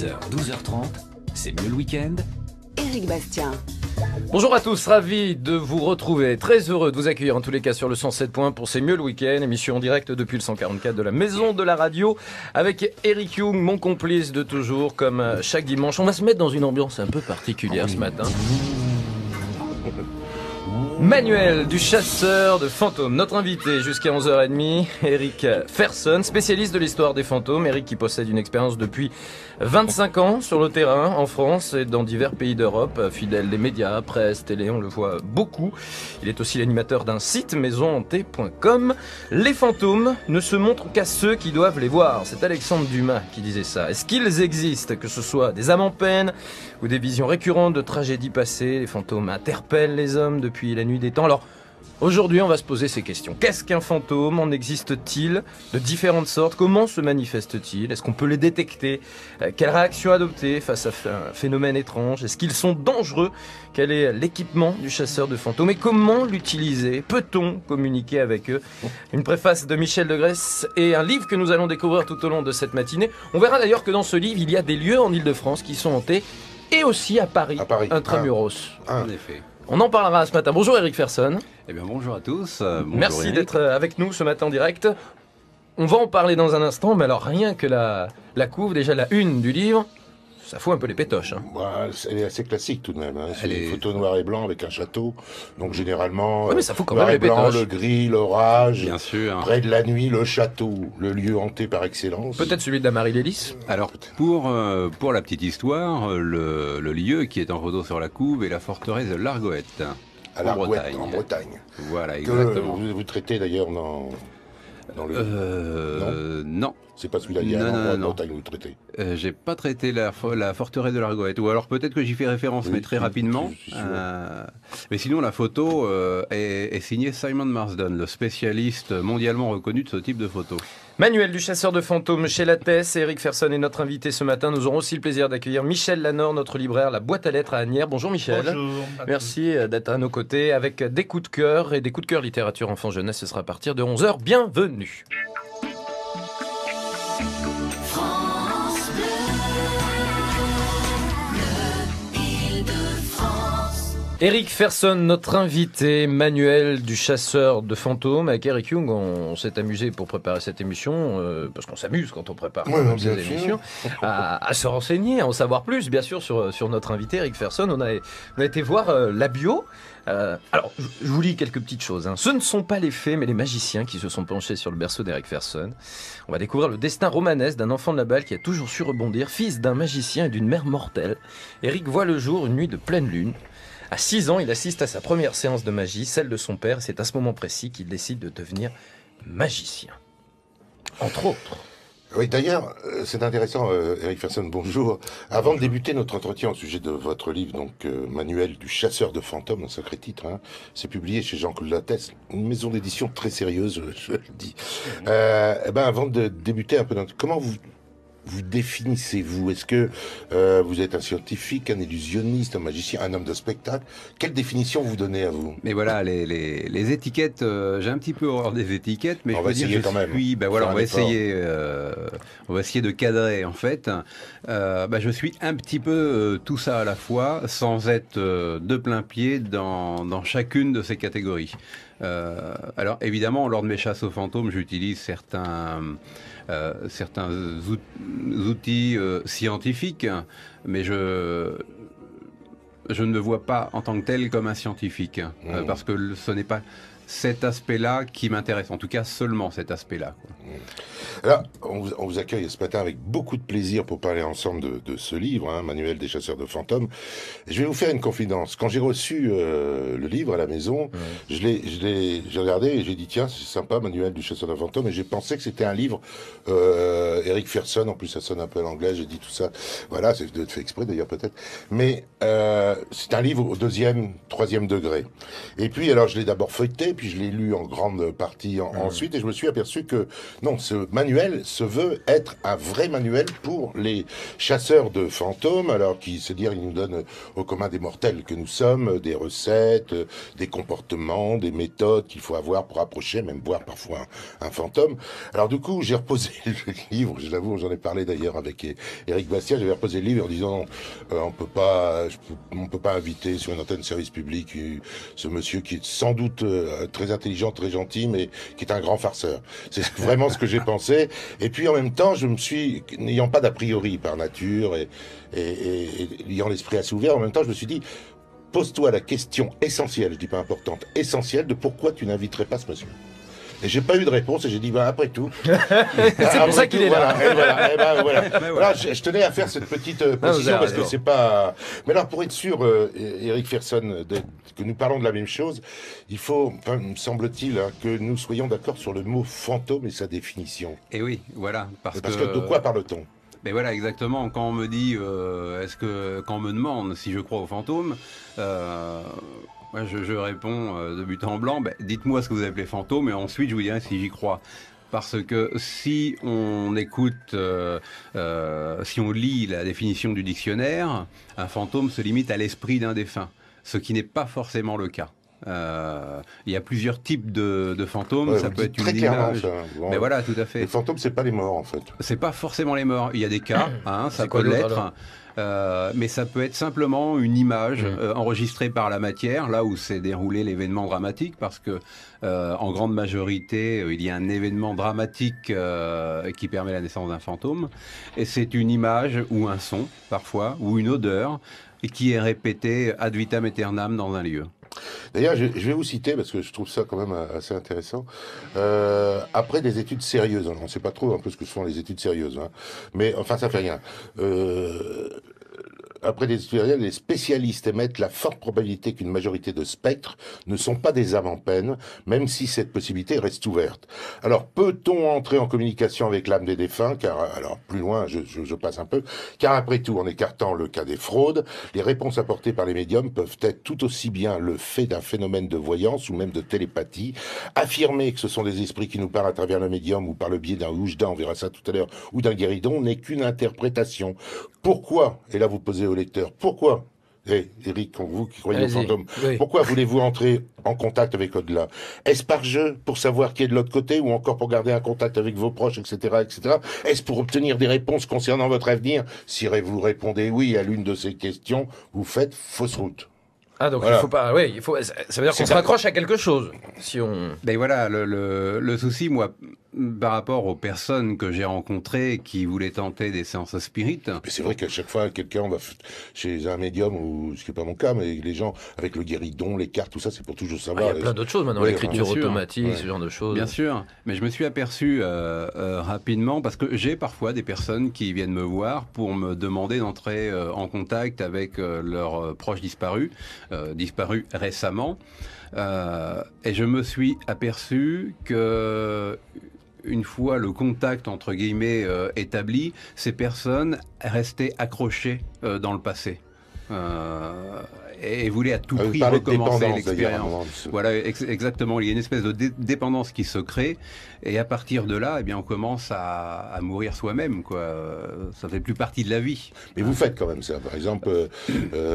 10h, 12h30, c'est mieux le week-end. Éric Bastien. Bonjour à tous, ravi de vous retrouver, très heureux de vous accueillir en tous les cas sur le 107 points pour C'est mieux le week-end, émission en direct depuis le 144 de la Maison de la Radio avec Eric Young, mon complice de toujours, comme chaque dimanche. On va se mettre dans une ambiance un peu particulière ce matin. Manuel du chasseur de fantômes, notre invité jusqu'à 11h30, Eric Ferson, spécialiste de l'histoire des fantômes. Eric qui possède une expérience depuis 25 ans sur le terrain en France et dans divers pays d'Europe, fidèle des médias, presse, télé, on le voit beaucoup. Il est aussi l'animateur d'un site maisonhantée.com. Les fantômes ne se montrent qu'à ceux qui doivent les voir. C'est Alexandre Dumas qui disait ça. Est-ce qu'ils existent, que ce soit des âmes en peine ou des visions récurrentes de tragédies passées? Les fantômes interpellent les hommes depuis la nuit des temps. Alors, aujourd'hui, on va se poser ces questions. Qu'est-ce qu'un fantôme? En existe-t-il de différentes sortes? Comment se manifeste-t-il? Est-ce qu'on peut les détecter? Quelle réaction adopter face à un phénomène étrange? Est-ce qu'ils sont dangereux? Quel est l'équipement du chasseur de fantômes? Et comment l'utiliser? Peut-on communiquer avec eux? Une préface de Michel de Grèce et un livre que nous allons découvrir tout au long de cette matinée. On verra d'ailleurs que dans ce livre, il y a des lieux en Île-de-France qui sont hantés et aussi à Paris. Intramuros. En effet. On en parlera ce matin. Bonjour Eric Ferson. Eh bien bonjour à tous. Merci d'être avec nous ce matin en direct. On va en parler dans un instant, mais alors rien que la couve, déjà la une du livre, ça fout un peu les pétoches. Hein. Ouais, elle est assez classique tout de même. Hein. C'est une photo noir et blanc avec un château. Donc généralement, ouais, mais ça fout quand noir même et les blanc, pétoches. le gris, l'orage. Bien sûr. Près de la nuit, le château, le lieu hanté par excellence. Peut-être celui de la Marie-Lélis. Alors pour la petite histoire, le lieu qui est en photo sur la couve est la forteresse de l'Argoët. À l'Argoët, en Bretagne. Voilà, exactement. Que vous traitez d'ailleurs dans le... Non. C'est pas celui-là, il y a un endroit en Bretagne où vous traitez. J'ai pas traité la forteresse de l'Argoët. Ou alors peut-être que j'y fais référence, mais très rapidement. Mais sinon, la photo est signée Simon Marsden, le spécialiste mondialement reconnu de ce type de photo. Manuel du chasseur de fantômes chez Lattès, Eric Ferson est notre invité ce matin. Nous aurons aussi le plaisir d'accueillir Michel Lanor, notre libraire, la boîte à lettres à Asnières. Bonjour Michel. Bonjour. Merci d'être à nos côtés avec des coups de cœur et des coups de cœur littérature enfant jeunesse. Ce sera à partir de 11h. Bienvenue. Eric Ferson, notre invité, Manuel du chasseur de fantômes. Avec Eric Young, on s'est amusé pour préparer cette émission, parce qu'on s'amuse quand on prépare ces émissions, à se renseigner, à en savoir plus, bien sûr, sur notre invité, Eric Ferson. On a été voir la bio. Alors, je vous lis quelques petites choses. Hein. Ce ne sont pas les fées, mais les magiciens qui se sont penchés sur le berceau d'Eric Ferson. On va découvrir le destin romanesque d'un enfant de la balle qui a toujours su rebondir, fils d'un magicien et d'une mère mortelle. Eric voit le jour une nuit de pleine lune. À 6 ans, il assiste à sa première séance de magie, celle de son père. C'est à ce moment précis qu'il décide de devenir magicien. Entre autres. Oui, d'ailleurs, c'est intéressant, Eric Ferson, bonjour. Avant de débuter notre entretien au sujet de votre livre, donc Manuel du chasseur de fantômes, un sacré titre, hein, c'est publié chez Jean-Claude Lattès, une maison d'édition très sérieuse, je le dis. Avant de débuter un peu, comment vous définissez-vous? Est-ce que vous êtes un scientifique, un illusionniste, un magicien, un homme de spectacle? Quelle définition vous donnez à vous? Mais voilà, les étiquettes, j'ai un petit peu horreur des étiquettes, mais on va essayer quand même. On va essayer de cadrer en fait. Je suis un petit peu tout ça à la fois, sans être de plein pied dans chacune de ces catégories. Alors évidemment, lors de mes chasses aux fantômes, j'utilise certains outils scientifiques, mais je ne me vois pas en tant que tel comme un scientifique, parce que ce n'est pas cet aspect-là qui m'intéresse, en tout cas seulement cet aspect-là. Alors, on vous accueille ce matin avec beaucoup de plaisir pour parler ensemble de ce livre, hein, Manuel des chasseurs de fantômes. Je vais vous faire une confidence. Quand j'ai reçu le livre à la maison, j'ai regardé et j'ai dit tiens, c'est sympa, Manuel du chasseur de fantômes, et j'ai pensé que c'était un livre Eric Ferson, en plus ça sonne un peu à l'anglais, j'ai dit tout ça. Voilà, c'est fait exprès d'ailleurs peut-être. Mais c'est un livre au 2e, 3e degré. Et puis alors je l'ai d'abord feuilleté, puis je l'ai lu en grande partie ensuite, et je me suis aperçu que Non, ce manuel se veut être un vrai manuel pour les chasseurs de fantômes, alors qui se dire, il nous donne au commun des mortels que nous sommes, des recettes, des comportements, des méthodes qu'il faut avoir pour approcher, même voir parfois un fantôme. Alors du coup, j'ai reposé le livre, je l'avoue, j'en ai parlé d'ailleurs avec Éric Bastien, j'avais reposé le livre en disant, on peut pas inviter sur une antenne de service public ce monsieur qui est sans doute très intelligent, très gentil, mais qui est un grand farceur. C'est vraiment ce que j'ai pensé. Et puis en même temps, je me suis, n'ayant pas d'a priori par nature et ayant l'esprit assez ouvert, en même temps, je me suis dit, pose-toi la question essentielle, je dis pas importante, essentielle de pourquoi tu n'inviterais pas ce monsieur. Et j'ai pas eu de réponse et j'ai dit, après tout. C'est pour ça qu'il est là. Voilà, je tenais à faire cette petite précision parce que c'est pas. Mais alors, pour être sûr, Eric Ferson, que nous parlons de la même chose, il faut, me semble-t-il, que nous soyons d'accord sur le mot fantôme et sa définition. Et oui, voilà. Parce que de quoi parle-t-on? Mais voilà, exactement. Quand on me dit, quand on me demande si je crois aux fantômes, moi je réponds de but en blanc, dites-moi ce que vous appelez fantôme, et ensuite je vous dirai si j'y crois. Parce que si on écoute, si on lit la définition du dictionnaire, un fantôme se limite à l'esprit d'un défunt, ce qui n'est pas forcément le cas. Il y a plusieurs types de fantômes, ça peut être une image. Bon, mais voilà, tout à fait. Les fantômes, c'est pas les morts en fait. C'est pas forcément les morts. Il y a des cas, ça peut l'être. Mais ça peut être simplement une image enregistrée par la matière, là où s'est déroulé l'événement dramatique, parce que en grande majorité, il y a un événement dramatique qui permet la naissance d'un fantôme, et c'est une image ou un son, parfois, ou une odeur, et qui est répétée ad vitam aeternam dans un lieu. D'ailleurs, je vais vous citer, parce que je trouve ça quand même assez intéressant, après des études sérieuses, on ne sait pas trop un peu ce que sont les études sérieuses, mais enfin ça fait rien. Après des études sérieuses, les spécialistes émettent la forte probabilité qu'une majorité de spectres ne sont pas des âmes en peine, même si cette possibilité reste ouverte. Alors, peut-on entrer en communication avec l'âme des défunts? Car, alors, plus loin, je passe un peu, car après tout, en écartant le cas des fraudes, les réponses apportées par les médiums peuvent être tout aussi bien le fait d'un phénomène de voyance ou même de télépathie. Affirmer que ce sont des esprits qui nous parlent à travers le médium ou par le biais d'un oujda, on verra ça tout à l'heure, ou d'un guéridon, n'est qu'une interprétation. Pourquoi, et là vous posez au lecteur, pourquoi, Eric, vous qui croyez aux fantômes, pourquoi voulez-vous entrer en contact avec au-delà? Est-ce par jeu, pour savoir qui est de l'autre côté, ou encore pour garder un contact avec vos proches, etc., etc. Est-ce pour obtenir des réponses concernant votre avenir? Si vous répondez oui à l'une de ces questions, vous faites fausse route. Ah, donc voilà. Il faut pas, ça veut dire qu'on se raccroche à quelque chose, si on... Ben voilà, le souci, moi, par rapport aux personnes que j'ai rencontrées qui voulaient tenter des séances spirites. Mais c'est vrai qu'à chaque fois, quelqu'un va chez un médium, ou ce qui n'est pas mon cas, mais les gens, avec le guéridon, les cartes, tout ça, c'est pour toujours savoir. Il y a plein d'autres choses maintenant, l'écriture automatique, ce genre de choses. Bien sûr, mais je me suis aperçu rapidement, parce que j'ai parfois des personnes qui viennent me voir pour me demander d'entrer en contact avec leurs proches disparus récemment, et je me suis aperçu que une fois le contact entre guillemets établi, ces personnes restaient accrochées dans le passé. Et voulait à tout prix recommencer l'expérience. Voilà, exactement. Il y a une espèce de dépendance qui se crée, et à partir de là, eh bien, on commence à mourir soi-même, quoi. Ça fait plus partie de la vie. Mais vous faites quand même ça. Par exemple,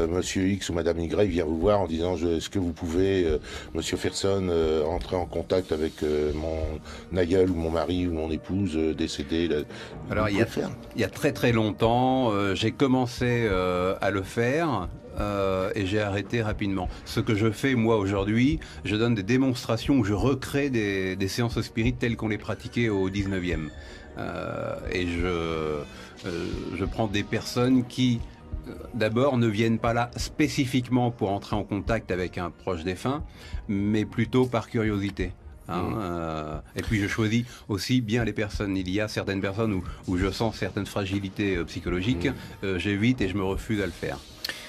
Monsieur X ou Madame Y vient vous voir en disant est-ce que vous pouvez, Monsieur Ferson, entrer en contact avec mon aïeul ou mon mari ou mon épouse décédée? Alors, il y a très très longtemps, j'ai commencé à le faire. Et j'ai arrêté rapidement. Ce que je fais moi aujourd'hui, je donne des démonstrations où je recrée des séances spirites telles qu'on les pratiquait au 19e. Et je prends des personnes qui, d'abord, ne viennent pas là spécifiquement pour entrer en contact avec un proche défunt, mais plutôt par curiosité. Et puis je choisis aussi bien les personnes. Il y a certaines personnes où je sens certaines fragilités psychologiques, j'évite et je me refuse à le faire.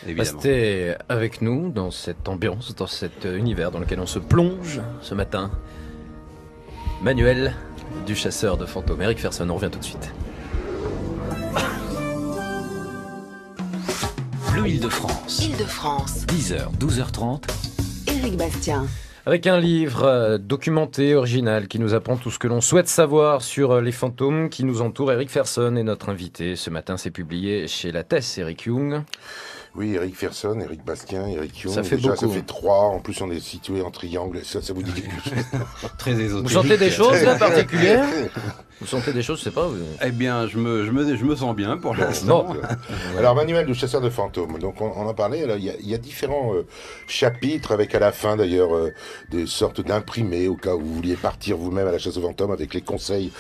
Restez avec nous dans cette ambiance, dans cet univers dans lequel on se plonge ce matin. Manuel du chasseur de fantômes. Eric Ferson, on revient tout de suite. Bleu Île-de-France. Île-de-France. 10h, 12h30. Éric Bastien. Avec un livre documenté, original, qui nous apprend tout ce que l'on souhaite savoir sur les fantômes qui nous entourent. Eric Ferson est notre invité. Ce matin, c'est publié chez Lattès, Eric Young. Oui, Eric Ferson, Eric Bastien, Eric Young. Ça fait déjà, beaucoup. Ça fait 3. En plus, on est situé en triangle. Ça vous dit quelque chose? Très ésotérique. Vous sentez des choses là particulières? Vous sentez des choses, je sais pas. Eh bien, je me sens bien pour l'instant. Non. Alors, manuel du chasseur de fantômes. Donc, on en parlait. Alors, il y a différents chapitres avec à la fin, d'ailleurs, des sortes d'imprimés au cas où vous vouliez partir vous-même à la chasse aux fantômes avec les conseils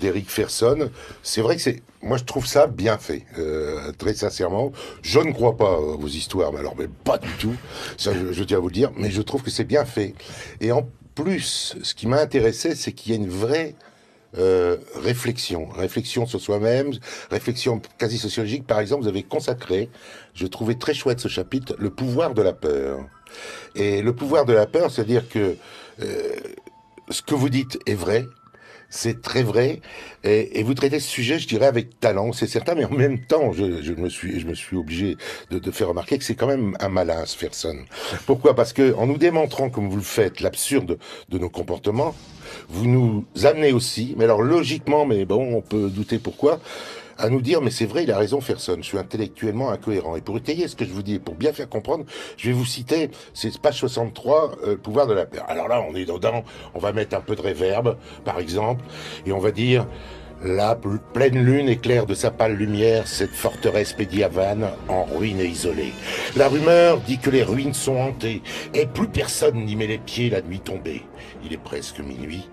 d'Eric Ferson. C'est vrai que moi, je trouve ça bien fait. Très sincèrement. Je ne crois pas à vos histoires, mais pas du tout. Ça, je tiens à vous le dire. Mais je trouve que c'est bien fait. Et en plus, ce qui m'a intéressé, c'est qu'il y a une vraie réflexion sur soi-même, réflexion quasi sociologique. Par exemple, vous avez consacré, je trouvais très chouette ce chapitre, le pouvoir de la peur. Et le pouvoir de la peur, c'est-à-dire que ce que vous dites est vrai, c'est très vrai, et vous traitez ce sujet, je dirais, avec talent, c'est certain, mais en même temps, je me suis obligé de faire remarquer que c'est quand même un malin, ce Ferson. Pourquoi? Parce que en nous démontrant, comme vous le faites, l'absurde de nos comportements, vous nous amenez aussi, mais alors logiquement, mais bon, on peut douter pourquoi, à nous dire, mais c'est vrai, il a raison, Ferson, je suis intellectuellement incohérent. Et pour étayer ce que je vous dis, et pour bien faire comprendre, je vais vous citer, c'est page 63, pouvoir de la peur. Alors là, on est dedans, on va mettre un peu de réverb, par exemple, et on va dire, la pleine lune éclaire de sa pâle lumière cette forteresse pédiavane en ruine et isolée. La rumeur dit que les ruines sont hantées, et plus personne n'y met les pieds la nuit tombée. Il est presque minuit.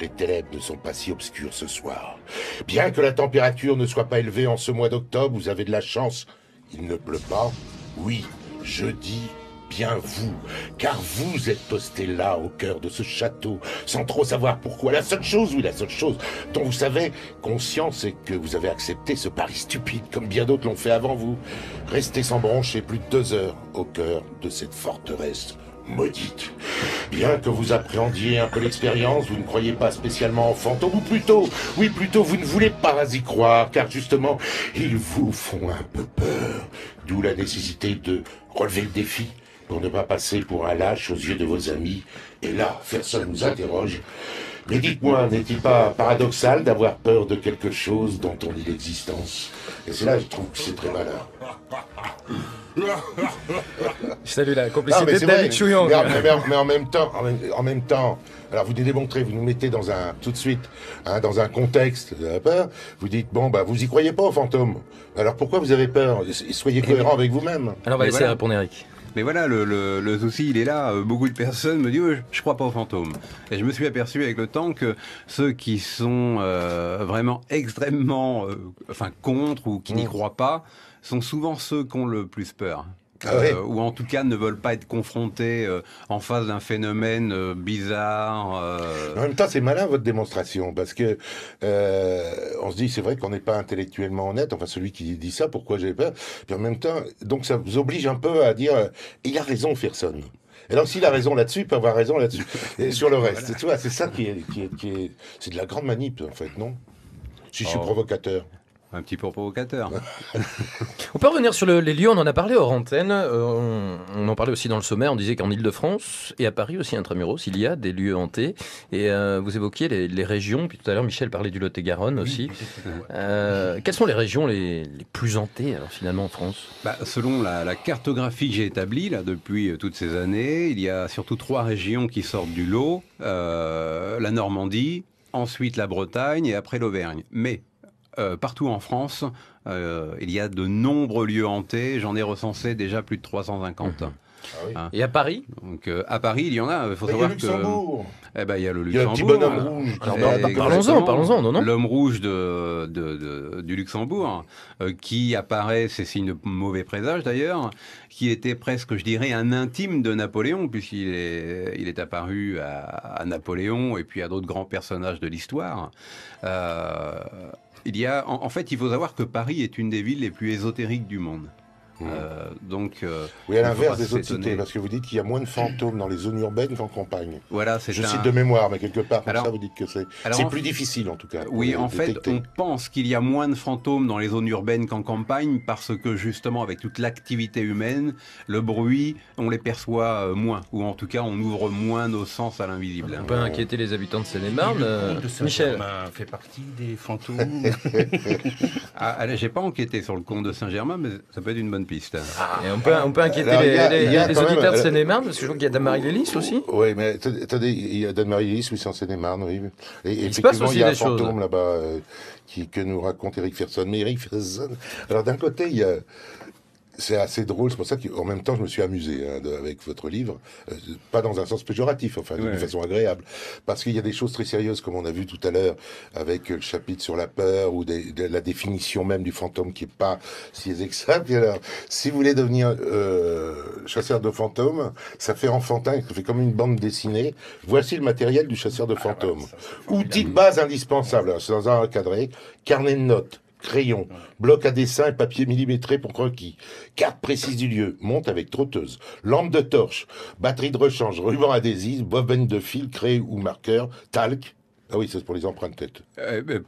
Les ténèbres ne sont pas si obscures ce soir. Bien que la température ne soit pas élevée en ce mois d'octobre, vous avez de la chance. Il ne pleut pas. Oui, je dis bien vous, car vous êtes posté là, au cœur de ce château, sans trop savoir pourquoi. La seule chose dont vous savez, conscient, c'est que vous avez accepté ce pari stupide, comme bien d'autres l'ont fait avant vous. Restez sans broncher plus de 2 heures au cœur de cette forteresse maudite. Bien que vous appréhendiez un peu l'expérience, vous ne croyez pas spécialement en fantômes, ou plutôt, vous ne voulez pas y croire, car justement, ils vous font un peu peur. D'où la nécessité de relever le défi, pour ne pas passer pour un lâche aux yeux de vos amis. Et là, Ferson nous interroge. Mais dites-moi, n'est-il pas paradoxal d'avoir peur de quelque chose dont on nie l'existence? Et c'est là que je trouve que c'est très malin. Je salue la Non, complicité mais de c'est David vrai. Chouillon. Mais en même temps, alors vous nous démontrez, vous nous mettez tout de suite, dans un contexte de la peur, vous dites, vous y croyez pas aux fantômes. Alors pourquoi vous avez peur? Soyez cohérent avec vous-même. Alors on va Mais laisser voilà. répondre Eric. Mais voilà, le souci, il est là. Beaucoup de personnes me disent je crois pas aux fantômes. Et je me suis aperçu avec le temps que ceux qui sont vraiment extrêmement contre ou qui n'y croient pas sont souvent ceux qui ont le plus peur. Ah oui. Ou en tout cas ne veulent pas être confrontés en face d'un phénomène bizarre. En même temps, c'est malin votre démonstration, parce que on se dit, c'est vrai qu'on n'est pas intellectuellement honnête, enfin celui qui dit ça, pourquoi j'ai peur? Puis en même temps, donc ça vous oblige un peu à dire, il a raison, Ferson. Et donc s'il a raison là-dessus, il peut avoir raison là-dessus. Et sur le reste, Voilà. tu vois, c'est ça qui est, c'est de la grande manip, en fait, non? Si je suis provocateur. Un petit peu provocateur. On peut revenir sur les lieux, on en a parlé hors antenne, on en parlait aussi dans le sommaire, on disait qu'en Ile-de-France et à Paris aussi intramuros, il y a des lieux hantés. Et vous évoquiez les régions, puis tout à l'heure Michel parlait du Lot-et-Garonne aussi. Quelles sont les régions les plus hantées alors, finalement en France? Selon la cartographie que j'ai établie là, depuis toutes ces années, il y a surtout 3 régions qui sortent du lot. La Normandie, ensuite la Bretagne et après l'Auvergne. Mais partout en France, il y a de nombreux lieux hantés. J'en ai recensé déjà plus de 350. Ah oui. Et à Paris? Donc à Paris, il y en a. Il faut Mais il y a savoir Luxembourg. que il y a le Il y a un Luxembourg. petit bonhomme rouge. Alors, Exactement. parlons-en, non? L'homme rouge du Luxembourg, qui apparaît, c'est signe de mauvais présage d'ailleurs, qui était presque, je dirais, un intime de Napoléon, puisqu'il est apparu à Napoléon et puis à d'autres grands personnages de l'histoire. En fait, il faut savoir que Paris est une des villes les plus ésotériques du monde. Oui, à il faut l'inverse pas des autres s'étonner. cités, parce que vous dites qu'il y a moins de fantômes dans les zones urbaines qu'en campagne. Voilà, c'est Je un... cite de mémoire, mais quelque part, comme Alors- ça, vous dites que c'est alors, en plus difficile, en tout cas. pour Oui, les en fait, détecter. on pense qu'il y a moins de fantômes dans les zones urbaines qu'en campagne parce que justement, avec toute l'activité humaine, le bruit, on les perçoit moins, ou en tout cas, on ouvre moins nos sens à l'invisible. On peut inquiéter les habitants de Et Seine-et-Marne. le comte de Michel. Saint-Germain fait partie des fantômes. Ah, allez, j'ai pas enquêté sur le comte de Saint-Germain, mais ça peut être une bonne piste. Et on peut inquiéter Alors, il y a les quand même, auditeurs de Seine-et-Marne, parce que je crois qu'il y a Damarie Lélis aussi. Oui, mais attendez, il y a Dan-Marie Lélis, oui, c'est en Seine-et-Marne, oui. Et Il se passe effectivement, aussi il y a un des choses. fantôme là-bas que nous raconte Eric Ferson. Mais Eric Ferson, alors d'un côté, il y a... C'est assez drôle, c'est pour ça qu'en même temps je me suis amusé avec votre livre, pas dans un sens péjoratif, enfin d'une façon agréable, parce qu'il y a des choses très sérieuses comme on a vu tout à l'heure avec le chapitre sur la peur ou de la définition même du fantôme qui est pas si exacte. Puis alors, si vous voulez devenir chasseur de fantômes, ça fait enfantin, ça fait comme une bande dessinée. Voici le matériel du chasseur de fantômes. Outils de base indispensables, alors, c'est dans un encadré, carnet de notes, crayon, bloc à dessin et papier millimétré pour croquis, carte précise du lieu, montre avec trotteuse, lampe de torche, batterie de rechange, ruban adhésif, bobine de fil, craie ou marqueur, talc. Ah oui, ça c'est pour les empreintes tête.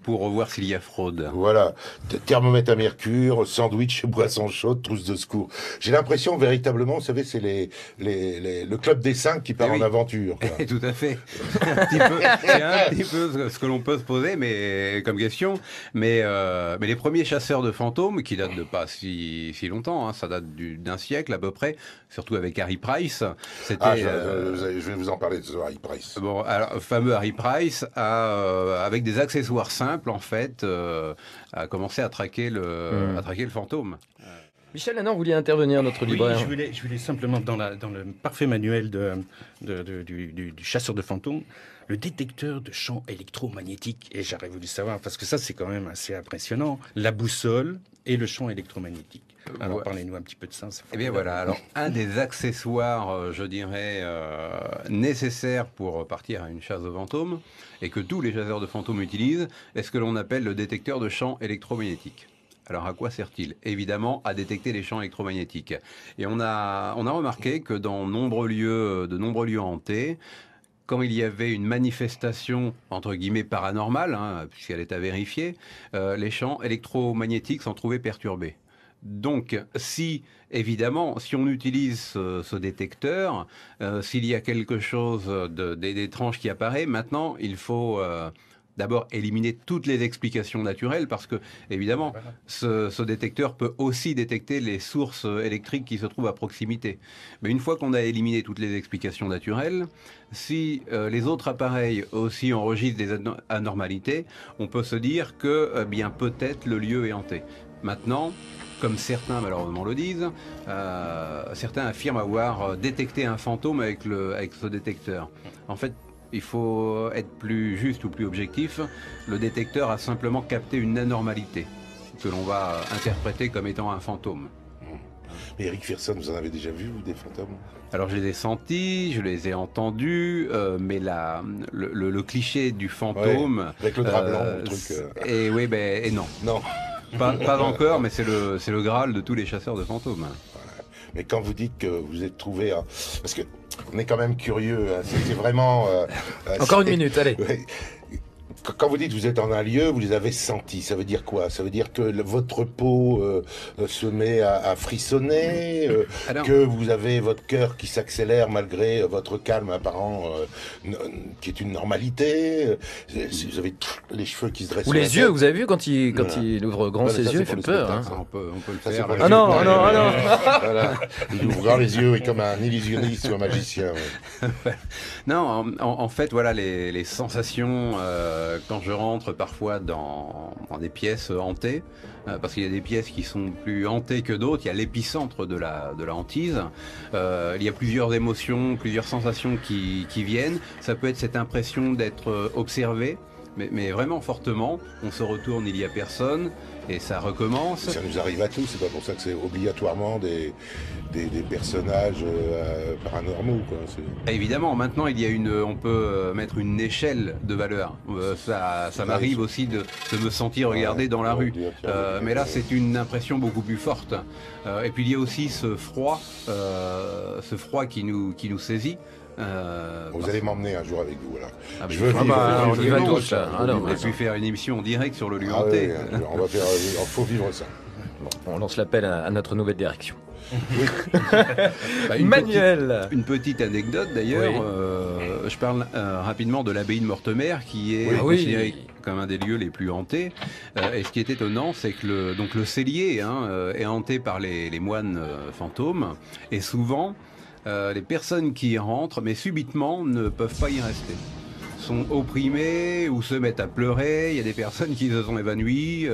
Pour voir s'il y a fraude. Voilà, thermomètre à mercure, sandwich, boisson chaude, trousse de secours. J'ai l'impression véritablement, vous savez, c'est le club des 5 qui part Eh oui. en aventure. quoi. Tout à fait. C'est un petit peu ce que l'on peut se poser, mais comme question. Mais les premiers chasseurs de fantômes, qui datent de pas si longtemps, hein, ça date d'un siècle à peu près, surtout avec Harry Price. C'était. Ah, je vais vous en parler de ce Harry Price. Bon, alors, fameux Harry Price avec des accessoires simples, en fait, a commencé à traquer le fantôme. Michel Lannan, vous vouliez intervenir, notre Oui, libraire. je voulais simplement, dans le parfait manuel du chasseur de fantômes, le détecteur de champs électromagnétiques. Et j'aurais voulu savoir, parce que ça, c'est quand même assez impressionnant, la boussole et le champ électromagnétique. Alors, Ouais. parlez-nous un petit peu de ça. Eh bien voilà, alors un des accessoires, je dirais, nécessaires pour partir à une chasse de fantômes, et que tous les chasseurs de fantômes utilisent, est ce que l'on appelle le détecteur de champs électromagnétiques. Alors à quoi sert-il? Évidemment à détecter les champs électromagnétiques. Et on a remarqué que dans de nombreux lieux hantés, quand il y avait une manifestation, entre guillemets, paranormale, hein, puisqu'elle est à vérifier, les champs électromagnétiques s'en trouvaient perturbés. Donc, évidemment, si on utilise ce détecteur, s'il y a quelque chose d'étrange qui apparaît, maintenant, il faut d'abord éliminer toutes les explications naturelles, parce que, évidemment, ce détecteur peut aussi détecter les sources électriques qui se trouvent à proximité. Mais une fois qu'on a éliminé toutes les explications naturelles, si les autres appareils aussi enregistrent des anormalités, on peut se dire que, bien, peut-être le lieu est hanté. Maintenant, comme certains malheureusement le disent, certains affirment avoir détecté un fantôme avec ce détecteur. En fait, il faut être plus juste ou plus objectif. Le détecteur a simplement capté une anormalité que l'on va interpréter comme étant un fantôme. Mais Eric Ferson, vous en avez déjà vu, vous, des fantômes? Alors je les ai sentis, je les ai entendus, mais le cliché du fantôme... Ouais, avec le drap blanc, le truc... Et oui, et non. Non. Pas encore, mais c'est le Graal de tous les chasseurs de fantômes. Mais quand vous dites que vous êtes trouvé... parce que on est quand même curieux, hein, c'est vraiment... Encore une minute, allez. Ouais. Quand vous dites que vous êtes en un lieu, vous les avez sentis, ça veut dire quoi? Ça veut dire que votre peau se met à frissonner, Alors, que vous avez votre cœur qui s'accélère malgré votre calme apparent, qui est une normalité, vous avez les cheveux qui se dressent Ou sur la les yeux, tête. vous avez vu, quand il ouvre grand Ouais, ses ça, yeux, c'est il fait pour le peur. Hein. spectacle, on peut le Ça, c'est faire. pour les Ah non, spectacles. ah non. Voilà. Il ouvre grand les yeux, oui, comme un illusionniste ou un magicien. Ouais. Non, en fait, voilà, les sensations quand je rentre parfois dans des pièces hantées, parce qu'il y a des pièces qui sont plus hantées que d'autres, il y a l'épicentre de la hantise, il y a plusieurs émotions, plusieurs sensations qui viennent. Ça peut être cette impression d'être observé, mais vraiment fortement. On se retourne, il n'y a personne, et ça recommence. Ça nous arrive à tous, c'est pas pour ça que c'est obligatoirement des personnages paranormaux, quoi. Évidemment, maintenant on peut mettre une échelle de valeur. Ça m'arrive aussi de me sentir regardé dans la rue. Mais là, c'est une impression beaucoup plus forte. Et puis il y a aussi ce froid qui nous saisit. Vous allez m'emmener un jour avec vous, là. Je veux vivre. On y va tous, là. Et puis faire une émission en direct sur le lieu hanté. On va faire. Il faut vivre ça. On lance l'appel à notre nouvelle direction. Manuel. Une petite anecdote d'ailleurs. Oui. Je parle rapidement de l'abbaye de Mortemer qui est considérée comme un des lieux les plus hantés. Et ce qui est étonnant, c'est que le cellier est hanté par les moines fantômes. Et souvent, les personnes qui y rentrent, mais subitement, ne peuvent pas y rester. Sont opprimés ou se mettent à pleurer. Il y a des personnes qui se sont évanouies.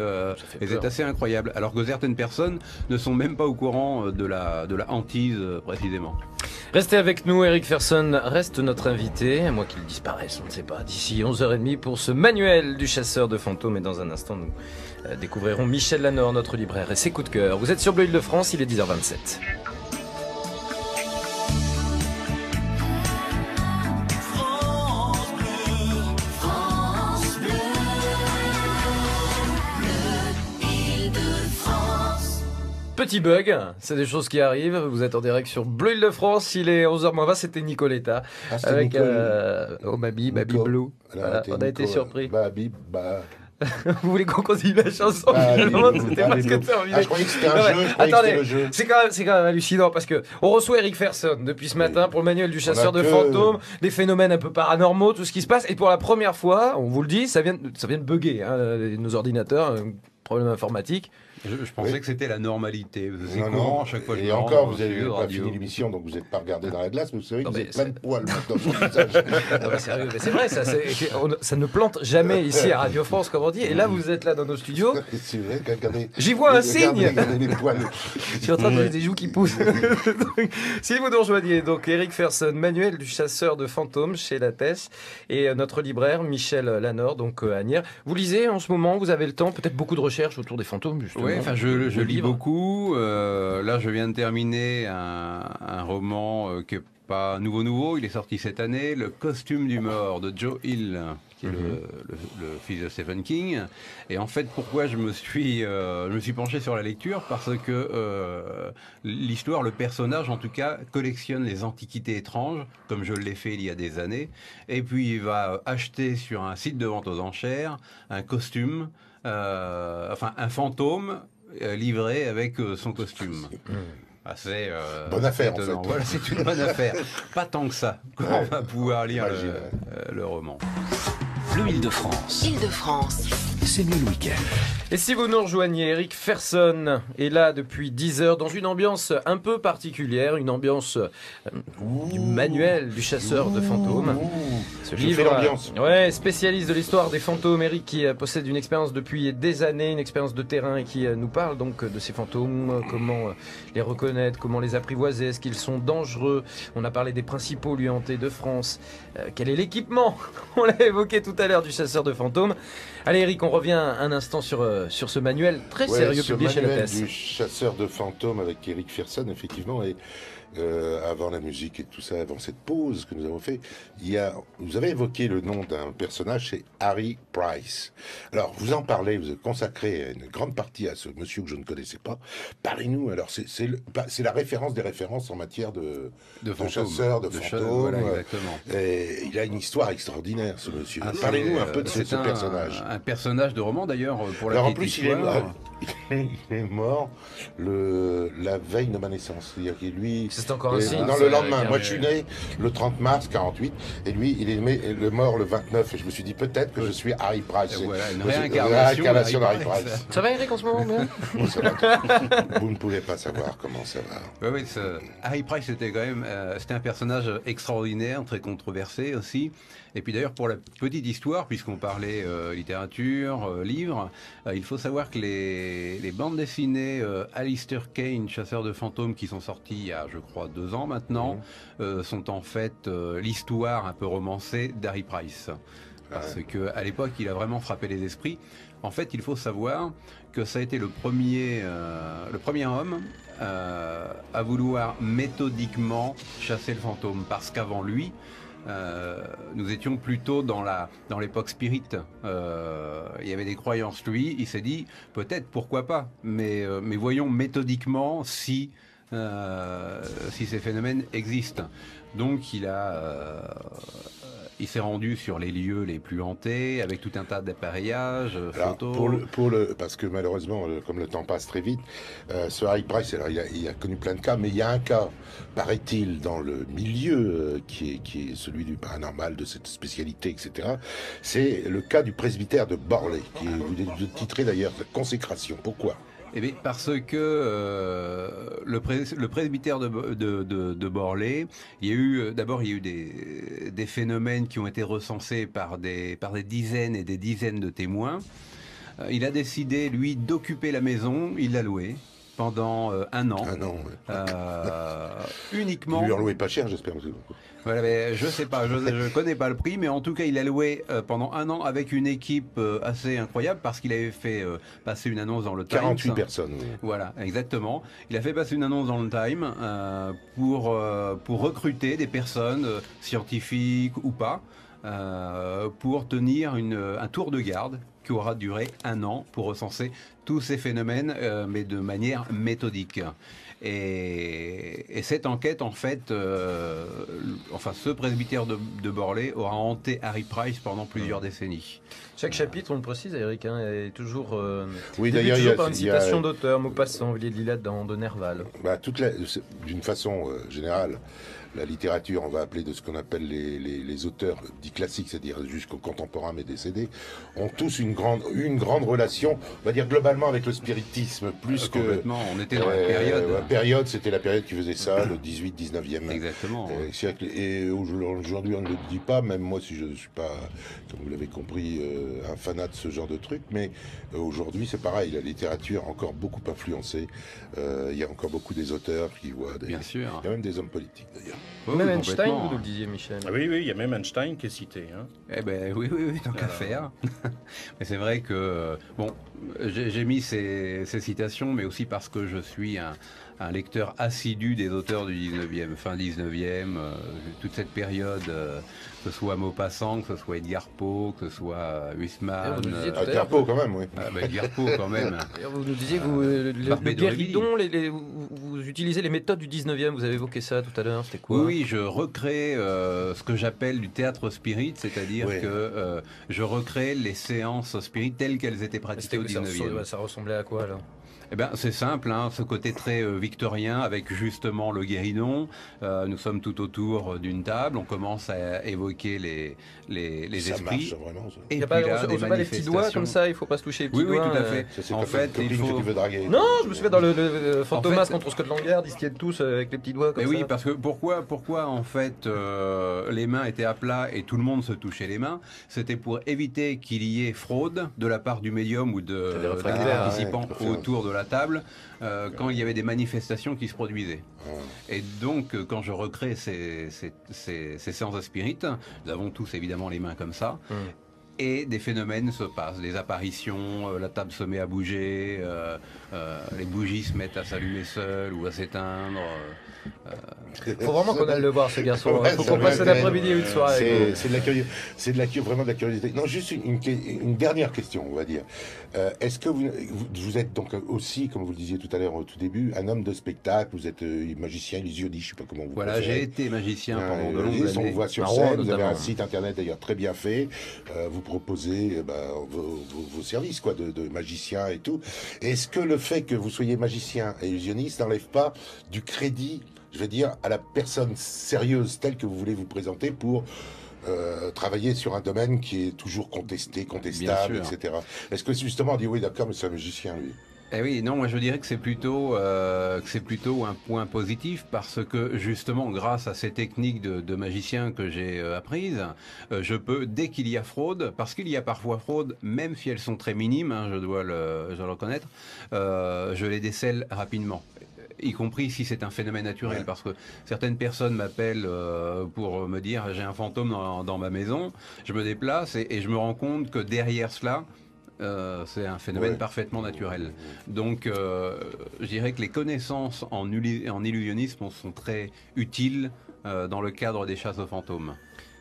Et c'est assez incroyable. Alors que certaines personnes ne sont même pas au courant de la hantise précisément. Restez avec nous, Eric Ferson reste notre invité. À moins qu'il disparaisse, on ne sait pas. D'ici 11h30 pour ce manuel du chasseur de fantômes. Et dans un instant, nous découvrirons Michel Lanor, notre libraire, et ses coups de cœur. Vous êtes sur Bleu Île-de-France, il est 10h27. Petit bug, c'est des choses qui arrivent. Vous êtes en direct sur Bleu Île-de-France. Il est 11h20. C'était Nicoletta avec Baby Blue. Voilà, on a été surpris. Baby, Vous voulez qu'on continue la chanson? C'était pas ce que tu as envie. Je croyais que c'était un jeu. Attendez, c'est quand même hallucinant parce que on reçoit Eric Ferson depuis ce matin pour le manuel du chasseur de fantômes, des phénomènes un peu paranormaux, tout ce qui se passe. Et pour la première fois, on vous le dit, ça vient de bugger nos ordinateurs, problème informatique. Je pensais que c'était la normalité. C'est courant, à chaque fois. Et encore, vous avez pas fini l'émission, donc vous n'êtes pas regardé dans la glace, mais vous savez que vous avez plein de poils maintenant sur le visage. Sérieux, mais c'est vrai, ça ne plante jamais ici à Radio France, comme on dit. Et là, vous êtes là dans nos studios. C'est vrai, regardez. J'y vois un signe. Regardez les poils. Je suis en train de voir des joues qui poussent. Si vous nous rejoignez, donc Eric Ferson, manuel du chasseur de fantômes chez Lattès, et notre libraire Michel Lanor, donc à Nières. Vous lisez en ce moment, vous avez le temps, peut-être beaucoup de recherches autour des fantômes, justement. Oui, enfin, je lis beaucoup. Là, je viens de terminer un roman qui n'est pas nouveau. Il est sorti cette année, Le costume du mort de Joe Hill, qui est le fils de Stephen King. Et en fait, pourquoi je me suis penché sur la lecture? Parce que l'histoire, le personnage en tout cas, collectionne les antiquités étranges, comme je l'ai fait il y a des années. Et puis il va acheter sur un site de vente aux enchères un costume, un fantôme livré avec son costume. Assez bonne affaire étonnant. en fait. Voilà, c'est une bonne affaire. Pas tant que ça. On va pouvoir lire le roman. Bleu Île-de-France. Île-de-France. C'est mieux le week-end. Et si vous nous rejoignez, Eric Ferson est là depuis 10 heures dans une ambiance un peu particulière, une ambiance du manuel du chasseur de fantômes. Ce livre, spécialiste de l'histoire des fantômes, Eric qui possède une expérience depuis des années, une expérience de terrain et qui nous parle donc de ces fantômes, comment les reconnaître, comment les apprivoiser, est-ce qu'ils sont dangereux. On a parlé des principaux lieux hantés de France. Quel est l'équipement? On l'a évoqué tout à l'heure du chasseur de fantômes. Allez Eric, on revient un instant sur ce manuel très sérieux publié chez Lattès. Du chasseur de fantômes avec Eric Ferson, effectivement, et avant la musique et tout ça, avant cette pause que nous avons fait, vous avez évoqué le nom d'un personnage, c'est Harry Price. Alors, vous en parlez, vous avez consacré une grande partie à ce monsieur que je ne connaissais pas. Parlez-nous, alors, c'est la référence des références en matière de chasseur, de fantômes. Voilà, exactement. Et il a une histoire extraordinaire, ce monsieur. Parlez-nous un peu de ce personnage. Un personnage de roman, d'ailleurs, pour la alors, en petite plus, histoire. il est mort la veille de ma naissance. C'est-à-dire que lui... C'est encore un signe. Non, le lendemain. Moi, je suis né le 30 mars 48, et lui, il est mort le 29, et je me suis dit peut-être que je suis Harry Price. Voilà, une réincarnation d'Harry Price. Ça va Eric en ce moment bien? Vous ne pouvez pas savoir comment ça va. Oui, Harry Price, c'était quand même c'était un personnage extraordinaire, très controversé aussi. Et puis d'ailleurs, pour la petite histoire, puisqu'on parlait littérature, livres, il faut savoir que les bandes dessinées Alistair Kane, chasseur de fantômes, qui sont sorties il y a, je crois, 2 ans maintenant, sont en fait l'histoire un peu romancée d'Harry Price. parce que à l'époque, il a vraiment frappé les esprits. En fait, il faut savoir que ça a été le premier homme à vouloir méthodiquement chasser le fantôme, parce qu'avant lui, nous étions plutôt dans l'époque spirit. Il y avait des croyances. Lui, il s'est dit peut-être, pourquoi pas, mais voyons méthodiquement si ces phénomènes existent. Donc il s'est rendu sur les lieux les plus hantés, avec tout un tas d'appareillages, photos. Parce que malheureusement, comme le temps passe très vite, ce Harry Price, alors, il a connu plein de cas, mais il y a un cas, paraît-il, dans le milieu qui est celui du paranormal, de cette spécialité, etc. C'est le cas du presbytère de Borley, qui est titré d'ailleurs de consécration. Pourquoi ? Eh bien, parce que le presbytère de Borley, il y a eu des phénomènes qui ont été recensés par des dizaines et des dizaines de témoins. Il a décidé, lui, d'occuper la maison. Il l'a louée pendant un an. Un an, ouais. Uniquement. Il lui en louait pas cher, j'espère. Voilà, mais je sais pas, je connais pas le prix, mais en tout cas, il a loué pendant un an avec une équipe assez incroyable, parce qu'il avait fait passer une annonce dans le Times. 48 personnes. Oui. Voilà, exactement. Il a fait passer une annonce dans le Time pour recruter des personnes scientifiques ou pas, pour tenir un tour de garde qui aura duré un an pour recenser tous ces phénomènes, mais de manière méthodique. Et cette enquête, en fait, ce presbytère de Borley aura hanté Harry Price pendant plusieurs décennies. Chaque chapitre, on le précise, Eric, est toujours, oui, débute d'ailleurs, toujours par une citation d'auteur, Maupassant, Villiers de L'Isle-Adam, de Nerval. D'une façon générale, la littérature, on va appeler de ce qu'on appelle les auteurs dits classiques, c'est-à-dire jusqu'aux contemporains mais décédés, ont tous une grande relation, on va dire globalement, avec le spiritisme, plus que... Complètement, on était dans la période. C'était la période qui faisait ça, le 18-19e Exactement. siècle. Et aujourd'hui, on ne le dit pas, même moi, si je ne suis pas, comme vous l'avez compris, un fanat de ce genre de truc, mais aujourd'hui, c'est pareil, la littérature a encore beaucoup influencé. Il y a encore beaucoup des auteurs qui voient... Bien sûr. Il y a même des hommes politiques, d'ailleurs. Même Einstein, vous nous le disiez, Michel. Ah oui, il y a même Einstein qui est cité. Hein. Eh ben oui, tant qu'à faire. Mais c'est vrai que, j'ai mis ces citations, mais aussi parce que je suis un lecteur assidu des auteurs du 19e, fin 19e, toute cette période, que ce soit Maupassant, que ce soit Edgar Poe, que ce soit Huysmans. Edgar Poe quand même, oui. Edgar Poe quand même. Vous nous disiez, le guéridon, vous utilisez les méthodes du 19e, vous avez évoqué ça tout à l'heure, c'était quoi ? Oui, je recrée ce que j'appelle du théâtre spirit, c'est-à-dire que je recrée les séances spirit telles qu'elles étaient pratiquées au 19e. Ça ressemblait à quoi alors ? Eh ben, c'est simple, ce côté très victorien avec justement le guéridon. Nous sommes tout autour d'une table, on commence à évoquer les ça esprits. Marche, vraiment, ça. Et il y a puis pas, on se met les petits doigts comme ça, il faut pas se toucher les petits doigts. Oui, tout à fait. Ça, c'est en fait, il faut... que tu veux draguer. Non, je me suis fait dans le Fantomas contre Scotland Yard, ils se tiennent tous avec les petits doigts comme ça. Oui, parce que pourquoi en fait les mains étaient à plat et tout le monde se touchait les mains, c'était pour éviter qu'il y ait fraude de la part du médium ou des participants autour de la table quand il y avait des manifestations qui se produisaient. Et donc, quand je recrée ces séances de spirit, nous avons tous évidemment les mains comme ça. Et des phénomènes se passent, des apparitions, la table se met à bouger, les bougies se mettent à s'allumer seules ou à s'éteindre. Faut vraiment qu'on aille le voir, ce garçon. Il faut qu'on passe l'après-midi ou une soirée. C'est vraiment de la curiosité. Non, juste une dernière question, on va dire. Est-ce que vous êtes donc aussi, comme vous le disiez tout à l'heure au tout début, un homme de spectacle, vous êtes magicien, illusionniste, je ne sais pas comment vous Voilà, j'ai été magicien pendant de longues années. On voit sur scène, vous avez un site internet d'ailleurs très bien fait, vous proposez vos services quoi, de magicien et tout. Est-ce que le fait que vous soyez magicien et illusionniste n'enlève pas du crédit, je veux dire, à la personne sérieuse telle que vous voulez vous présenter pour travailler sur un domaine qui est toujours contestable, etc. Est-ce que justement on dit oui d'accord mais c'est un magicien lui? Eh oui, non, moi je dirais que c'est plutôt un point positif parce que justement grâce à ces techniques de magicien que j'ai apprises, je peux, dès qu'il y a fraude, parce qu'il y a parfois fraude, même si elles sont très minimes, je dois le reconnaître, je les décèle rapidement. y compris si c'est un phénomène naturel, parce que certaines personnes m'appellent pour me dire j'ai un fantôme dans ma maison, je me déplace et je me rends compte que derrière cela, c'est un phénomène parfaitement naturel. Donc, je dirais que les connaissances en illusionnisme sont très utiles dans le cadre des chasses aux fantômes.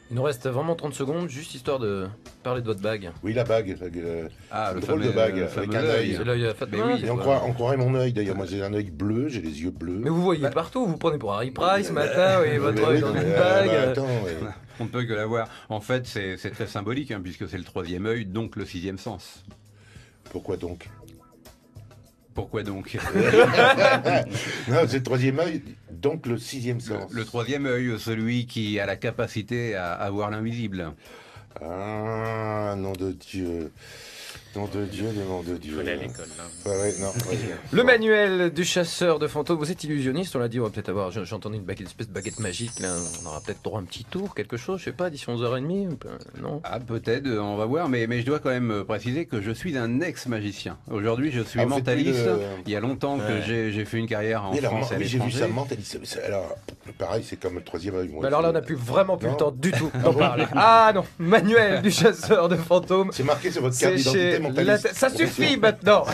Il nous reste vraiment 30 secondes, juste histoire de parler de votre bague. Oui, la bague. Le drôle de bague, avec un œil. C'est l'œil à Fatma. Et on croirait mon œil, d'ailleurs. Moi, j'ai un œil bleu, j'ai les yeux bleus. Mais vous voyez partout, vous prenez pour Harry Price ce matin, et votre œil dans une bague. On ne peut que l'avoir. En fait, c'est très symbolique, hein, puisque c'est le 3e œil, donc le 6e sens. Pourquoi donc? Pourquoi donc? Non, c'est le 3e œil, donc le 6e sens. Le 3e œil, celui qui a la capacité à voir l'invisible. Ah, nom de Dieu. Nom de Dieu, nom de Dieu. Il faut aller à l'école. Le manuel du chasseur de fantômes. Vous êtes illusionniste, on l'a dit, on va peut-être avoir. J'entendais une espèce de baguette magique, là. On aura peut-être droit à un petit tour, quelque chose, je sais pas, d'ici 11h30 non? Ah, peut-être, on va voir, mais je dois quand même préciser que je suis un ex-magicien. Aujourd'hui, je suis mentaliste. Il y a longtemps que j'ai fait une carrière en France et à j'ai vu l'étranger. ça, mentaliste. Alors, pareil, c'est comme le 3e œil. Mais alors là, on n'a plus vraiment plus le temps du tout d'en parler. Ah non, manuel du chasseur de fantômes. C'est marqué sur votre carte d'identité, mentaliste. Ça suffit maintenant.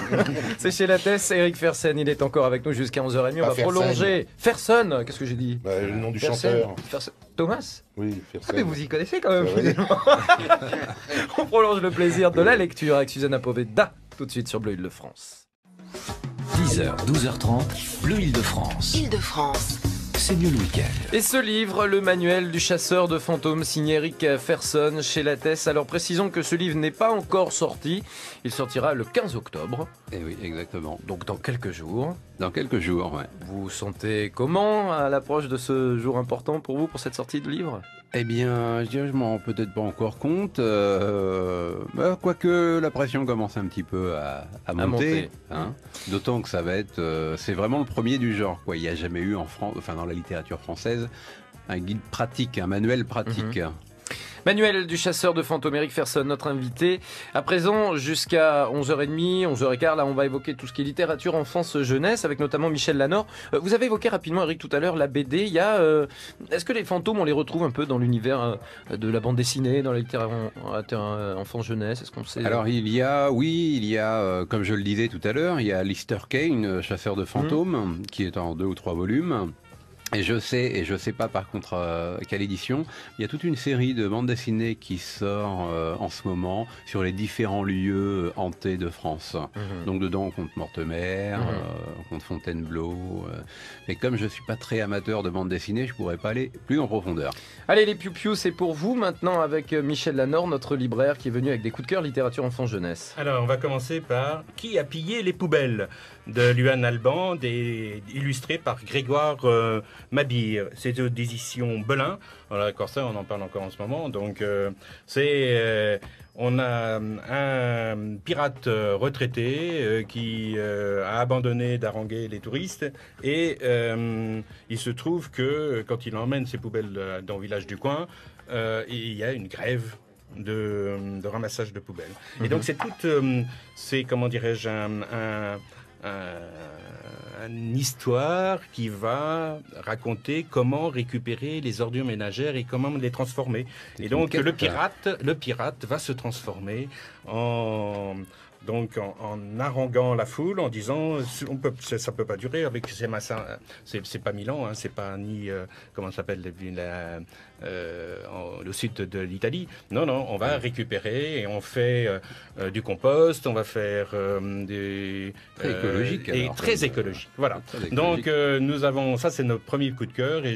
C'est chez Lattès, Eric Fersen, il est encore avec nous jusqu'à 11h30. On va prolonger. Fersen, qu'est-ce que j'ai dit? Le nom du Fersen. chanteur. Thomas? Oui, Fersen. Ah mais vous y connaissez quand même finalement. On prolonge le plaisir de la lecture avec Susanna Poveda, tout de suite sur Bleu Île-de-France. 10h, 12h30, Bleu Île-de-France. Île-de-France. C'est mieux le week-end. Et ce livre, le manuel du chasseur de fantômes, signé Eric Fersen chez Lattès. Alors précisons que ce livre n'est pas encore sorti. Il sortira le 15 octobre. Eh oui, exactement. Donc dans quelques jours. Dans quelques jours, ouais. Vous vous sentez comment à l'approche de ce jour important pour vous, pour cette sortie de livre? Eh bien, je dirais, je m'en rends peut-être pas encore compte. Quoique la pression commence un petit peu à monter. Hein. D'autant que ça va être... c'est vraiment le premier du genre, quoi. Il n'y a jamais eu en France, enfin dans la littérature française, un guide pratique, un manuel pratique. Manuel du chasseur de fantômes, Eric Fersen, notre invité. À présent, jusqu'à 11h30, 11h15, là, on va évoquer tout ce qui est littérature, enfance, jeunesse, avec notamment Michel Lanor. Vous avez évoqué rapidement, Eric, tout à l'heure, la BD. Il y a, est-ce que les fantômes, on les retrouve un peu dans l'univers de la bande dessinée, dans la littérature enfance, jeunesse? Est-ce qu'on sait? Alors, il y a, comme je le disais tout à l'heure, il y a Lister Kane, chasseur de fantômes, qui est en 2 ou 3 volumes. Et je sais pas par contre quelle édition, il y a toute une série de bandes dessinées qui sort en ce moment sur les différents lieux hantés de France. Donc dedans on compte Mortemer, on compte Fontainebleau. Mais comme je suis pas très amateur de bandes dessinées, je pourrais pas aller plus en profondeur. Allez les piou-piou, c'est pour vous maintenant avec Michel Lanor, notre libraire qui est venu avec des coups de cœur littérature enfance jeunesse. Alors, on va commencer par Qui a pillé les poubelles de Luan Alban, illustré par Grégoire Mabir. C'est aux éditions Belin. Alors, Corsair, on en parle encore en ce moment. Donc, on a un pirate retraité qui a abandonné d'haranguer les touristes et il se trouve que quand il emmène ses poubelles dans le village du coin, il y a une grève de ramassage de poubelles. Et donc c'est toute, c'est comment dirais-je, une histoire qui va raconter comment récupérer les ordures ménagères et comment les transformer. Et donc le pirate va se transformer en haranguant la foule, en disant ça peut pas durer avec c'est pas Milan, hein, c'est pas ni comment ça s'appelle le sud de l'Italie. Non, on va récupérer et on fait du compost, on va faire très écologique et très écologique. Voilà. Donc nous avons ça, c'est notre premier coup de cœur et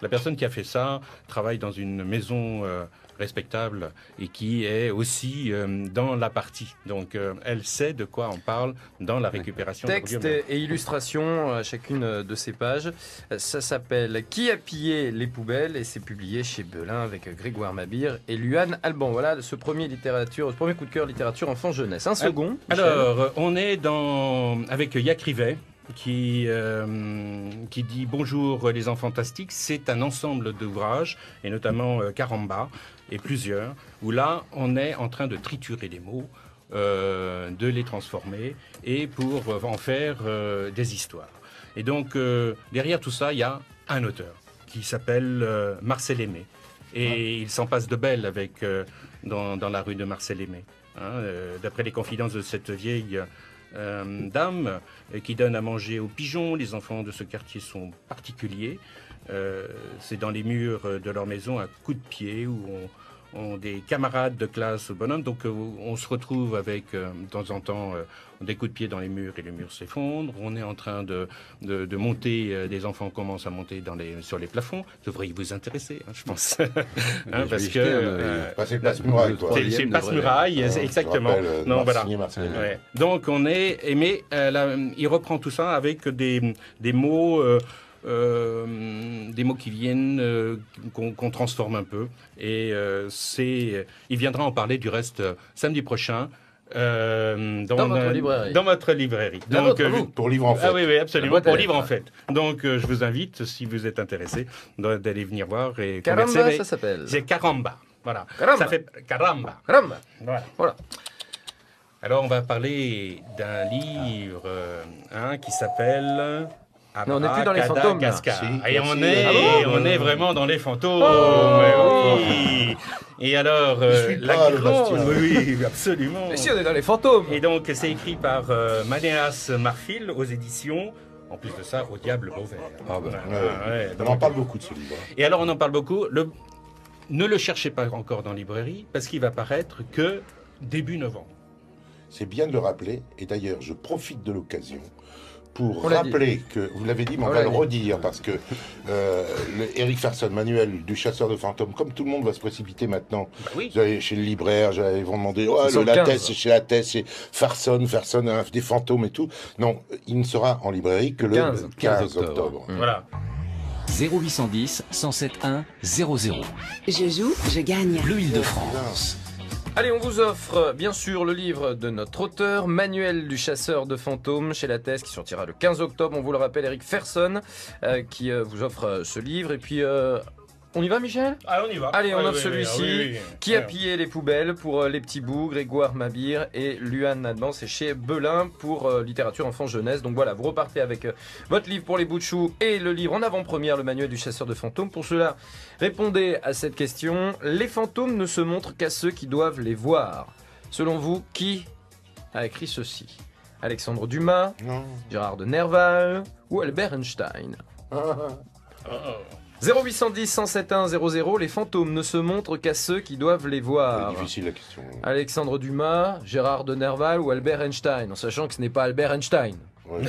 la personne qui a fait ça travaille dans une maison respectable et qui est aussi dans la partie. Donc elle sait de quoi on parle dans la récupération. Texte et illustration à chacune de ces pages. Ça s'appelle Qui a pillé les poubelles et c'est publié chez Belin avec Grégoire Mabir et Luan Alban. Voilà ce premier coup de cœur littérature enfant jeunesse. Un second. Alors on est avec Yac Rivet qui dit bonjour les enfants fantastiques. C'est un ensemble d'ouvrages et notamment Caramba et plusieurs où là on est en train de triturer les mots, de les transformer et pour en faire des histoires. Et donc, derrière tout ça, il y a un auteur qui s'appelle Marcel Aimé. Et il s'en passe de belles avec, dans la rue de Marcel Aimé. D'après les confidences de cette vieille dame qui donne à manger aux pigeons, les enfants de ce quartier sont particuliers. C'est dans les murs de leur maison à coups de pied où on des camarades de classe bonhomme. Donc on se retrouve avec de temps en temps des coups de pied dans les murs et les murs s'effondrent. On est en train de monter, des enfants commencent à monter sur les plafonds. Ça devrait vous intéresser, je pense. Parce que c'est Passe-Muraille, quoi. C'est Passe-Muraille, exactement. Non, voilà. Ouais. Donc on est aimé. Il reprend tout ça avec des mots. Des mots qui viennent, qu'on transforme un peu. Et il viendra en parler du reste samedi prochain. Dans votre librairie. Dans votre librairie. Donc, pour Livre en Fête. Ah oui, absolument, pour Livre en Fête. Donc je vous invite, si vous êtes intéressé, d'aller venir voir et converser. Caramba, ça s'appelle. C'est Caramba. Voilà. Caramba. Ça fait Caramba. Caramba. Voilà. Alors on va parler d'un livre qui s'appelle... Non, on n'est plus dans les fantômes. Là. Et on est vraiment dans les fantômes. Oui. Et alors, oui, absolument. Mais si, on est dans les fantômes. Et donc, c'est écrit par Manéas Marfil aux éditions. En plus de ça, Au Diable Beauvert. On en parle beaucoup de ce livre. Et alors, on en parle beaucoup. Ne le cherchez pas encore dans la librairie, parce qu'il va paraître que début novembre. C'est bien de le rappeler. Et d'ailleurs, je profite de l'occasion pour rappeler que, vous l'avez dit, mais on va le redire, parce que Eric Ferson, manuel du chasseur de fantômes, comme tout le monde va se précipiter maintenant, vous allez chez le libraire, ils vont demander, le Lattès, c'est chez Lattès, c'est Ferson, des fantômes et tout. Non, il ne sera en librairie que le 15 octobre. Voilà. 0810 107 00. Je joue, je gagne. Bleu Île-de-France. Allez, on vous offre bien sûr le livre de notre auteur, Manuel du chasseur de fantômes chez Lattès, qui sortira le 15 octobre. On vous le rappelle, Eric Ferson, qui vous offre ce livre. Et puis, on y va, Michel ? Ah, on y va. Allez, on offre celui-ci. Qui a pillé les poubelles pour Les Petits Bouts, Grégoire Mabir et Luan Nadban. C'est chez Belin pour littérature enfant-jeunesse. Donc voilà, vous repartez avec votre livre pour les bouts de chou et le livre en avant-première, le Manuel du chasseur de fantômes. Pour cela, répondez à cette question. Les fantômes ne se montrent qu'à ceux qui doivent les voir. Selon vous, qui a écrit ceci ? Alexandre Dumas, Gérard de Nerval ou Albert Einstein ? 0810 107 00, les fantômes ne se montrent qu'à ceux qui doivent les voir. C'est difficile la question. Alexandre Dumas, Gérard de Nerval ou Albert Einstein, en sachant que ce n'est pas Albert Einstein. Ouais.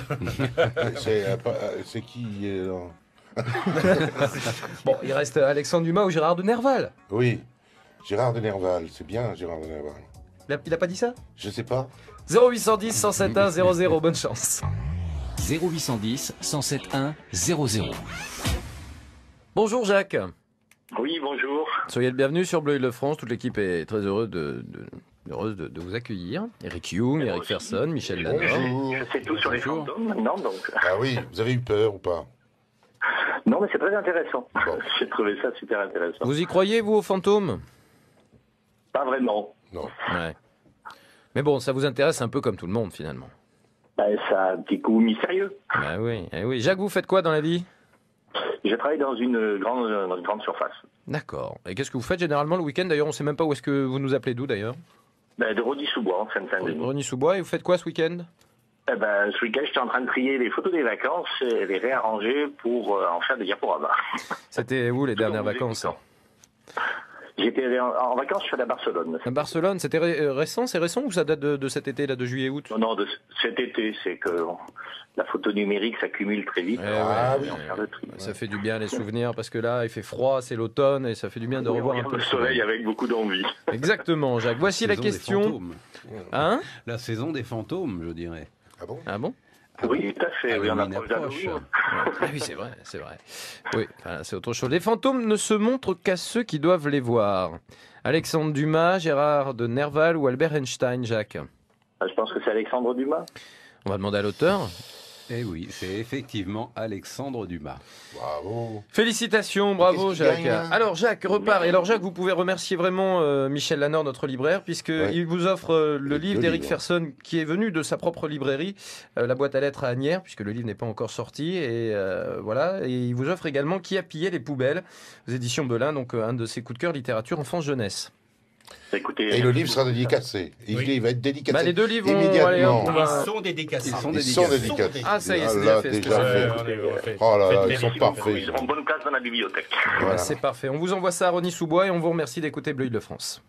C'est qui Bon, il reste Alexandre Dumas ou Gérard de Nerval. Oui, Gérard de Nerval, c'est bien Gérard de Nerval. Il a pas dit ça ? Je sais pas. 0810 107 00, bonne chance. 0810 107 00. Bonjour Jacques. Oui, bonjour. Soyez le bienvenu sur Bleu Île-de-France. Toute l'équipe est très heureuse de vous accueillir. Eric Young, Eric Ferson, Michel Lanor. Je sais tout sur les fantômes maintenant, donc. Ah oui, vous avez eu peur ou pas ? Non, mais c'est très intéressant. Bon. J'ai trouvé ça super intéressant. Vous y croyez, vous, aux fantômes ? Pas vraiment. Non. Ouais. Mais bon, ça vous intéresse un peu comme tout le monde, finalement. Ça a un petit coup mystérieux. Bah oui, eh oui. Jacques, vous faites quoi dans la vie ? Je travaille dans une grande surface. D'accord. Et qu'est-ce que vous faites généralement le week-end ? D'ailleurs, on ne sait même pas où est-ce que vous nous appelez, d'où d'ailleurs ? De Rony-sous-Bois, en Seine-Saint-Denis. Rony-sous-Bois, et vous faites quoi ce week-end ? Ce week-end, j'étais en train de trier les photos des vacances et les réarranger pour en faire des diaporamas. C'était où les dernières vacances ? J'étais en vacances, je suis allé à Barcelone. À Barcelone, c'était récent ? C'est récent ou ça date de cet été, là, de juillet-août ? Non, de cet été, c'est que la photo numérique s'accumule très vite. Ça fait du bien les souvenirs, parce que là, il fait froid, c'est l'automne, et ça fait du bien de revoir un peu le soleil avec beaucoup d'envie. Exactement, Jacques. Voici la question. Hein ? La saison des fantômes, je dirais. Ah bon ? Ah bon ? Oui, tout à fait. Oui, on approche d'Halloween. Ah oui, c'est vrai. Oui, c'est autre chose. Les fantômes ne se montrent qu'à ceux qui doivent les voir. Alexandre Dumas, Gérard de Nerval ou Albert Einstein, Jacques ? Je pense que c'est Alexandre Dumas. On va demander à l'auteur. Et oui, c'est effectivement Alexandre Dumas. Bravo. Félicitations, bravo Qu'est-ce qu'il Jacques. gagne, hein Alors Jacques repart. Et alors Jacques, vous pouvez remercier vraiment Michel Lanor, notre libraire, puisqu'il vous offre le livre d'Éric Ferson, qui est venu de sa propre librairie, la boîte à lettres à Asnières, puisque le livre n'est pas encore sorti. Et voilà. Et il vous offre également Qui a pillé les poubelles, aux éditions Belin, donc un de ses coups de cœur littérature enfance-jeunesse. Écoutez, Et le livre sera dédicacé. Il va être dédicacé. Bah, les deux livres vont immédiatement. Ils sont dédicacés. Ils sont dédicacés. Ah, ça y est, Ah c'est là, déjà fait. déjà fait. Oh là là, ils sont merci beaucoup. parfaits. Ils auront bonne place dans la bibliothèque. Voilà. C'est parfait. On vous envoie ça à Rosny-sous-Bois et on vous remercie d'écouter Bleu de France.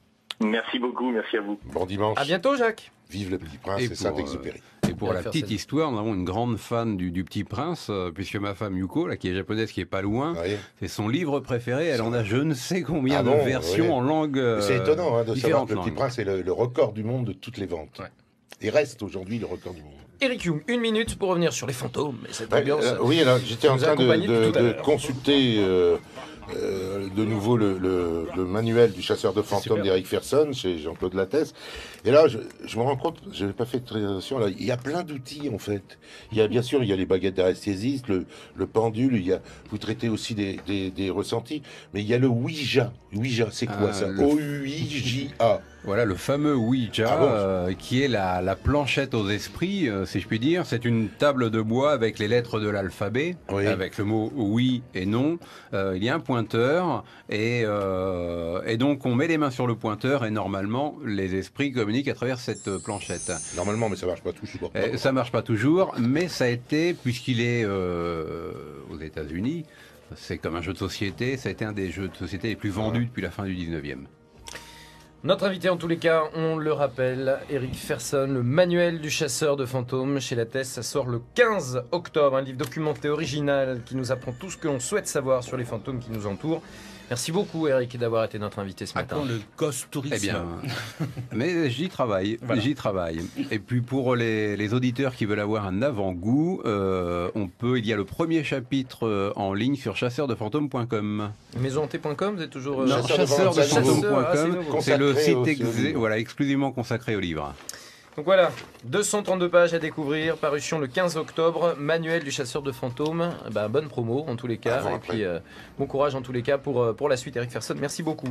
Merci beaucoup, merci à vous. Bon dimanche. À bientôt, Jacques. Vive le Petit Prince Et et pour, Saint-Exupéry. Et pour Bien la faire petite celle-là. histoire, nous avons une grande fan du Petit Prince, puisque ma femme Yuko, là, qui est japonaise, qui est pas loin, Oui. c'est son livre préféré. Elle en a je ne sais combien Ah de bon, versions oui. en langue. C'est étonnant de savoir différentes que le Petit langues. Prince est le record du monde de toutes les ventes. Ouais. Et reste aujourd'hui le record du monde. Eric Young, 1 minute pour revenir sur les fantômes et cette Ouais, ambiance. oui, alors j'étais en nous a train accompagnés depuis tout à de l'heure. consulter de nouveau le manuel du chasseur de fantômes super. d'Éric Ferson chez Jean-Claude Lattès. Et là, je me rends compte, je n'avais pas fait de très attention, là, il y a plein d'outils en fait. Il y a bien sûr, il y a les baguettes d'anesthésiste, le pendule, vous traitez aussi des ressentis, mais il y a le Ouija. Ouija, c'est quoi Ah, ça? le- O-U-I-J-A. Voilà, le fameux Ouija, Ah bon qui est la planchette aux esprits, si je puis dire. C'est une table de bois avec les lettres de l'alphabet, Oui. avec le mot oui et non. Il y a un pointeur, et donc on met les mains sur le pointeur, et normalement, les esprits communiquent à travers cette planchette. Normalement, mais ça marche pas toujours. Ça marche pas toujours, mais ça a été, puisqu'il est aux États-Unis, c'est comme un jeu de société, ça a été un des jeux de société les plus vendus depuis la fin du 19e. Notre invité, en tous les cas, on le rappelle, Eric Ferson, le manuel du chasseur de fantômes chez Lattès. Ça sort le 15 octobre, un livre documenté original qui nous apprend tout ce que l'on souhaite savoir sur les fantômes qui nous entourent. Merci beaucoup, Eric, d'avoir été notre invité ce À matin. quand le ghost tourisme? Eh bien, mais j'y travaille, Voilà. j'y travaille. Et puis pour les auditeurs qui veulent avoir un avant-goût, il y a le premier chapitre en ligne sur chasseurdefantômes.com. Maisonhantée.com, vous êtes toujours... Non, Chasseur de fantômes, chasseurdefantômes.com, c'est le Consacré site au livre. voilà, exclusivement consacré au livre. Donc voilà, 232 pages à découvrir, parution le 15 octobre, manuel du chasseur de fantômes. Bonne promo en tous les cas, Avant, et après. puis bon courage en tous les cas pour la suite, Eric Ferson. Merci beaucoup.